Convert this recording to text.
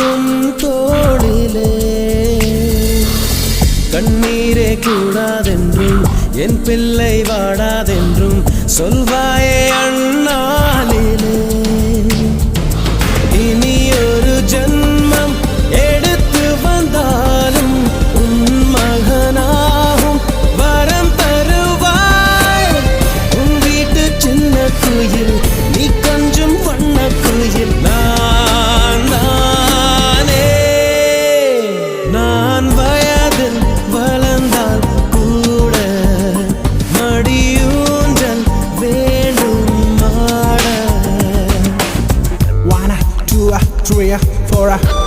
உன் தோளிலே கண்ணீரே கூடாதென்றும் என் பிள்ளை வாடாதென்றும் சொல்வாயே அண்ணாலிலே இனி ஒரு ஜன்மம் எடுத்து வந்தாலும் உன் மகனாகும் வரம் தருவாய் உன் வீட்டு சின்ன குயில் நீ கொஞ்சம் வண்ண குயில் நான் வயதில் வளர்ந்தால் கூட மடியூஞ்சல் வேண்டும் ஆட 1 2 3 4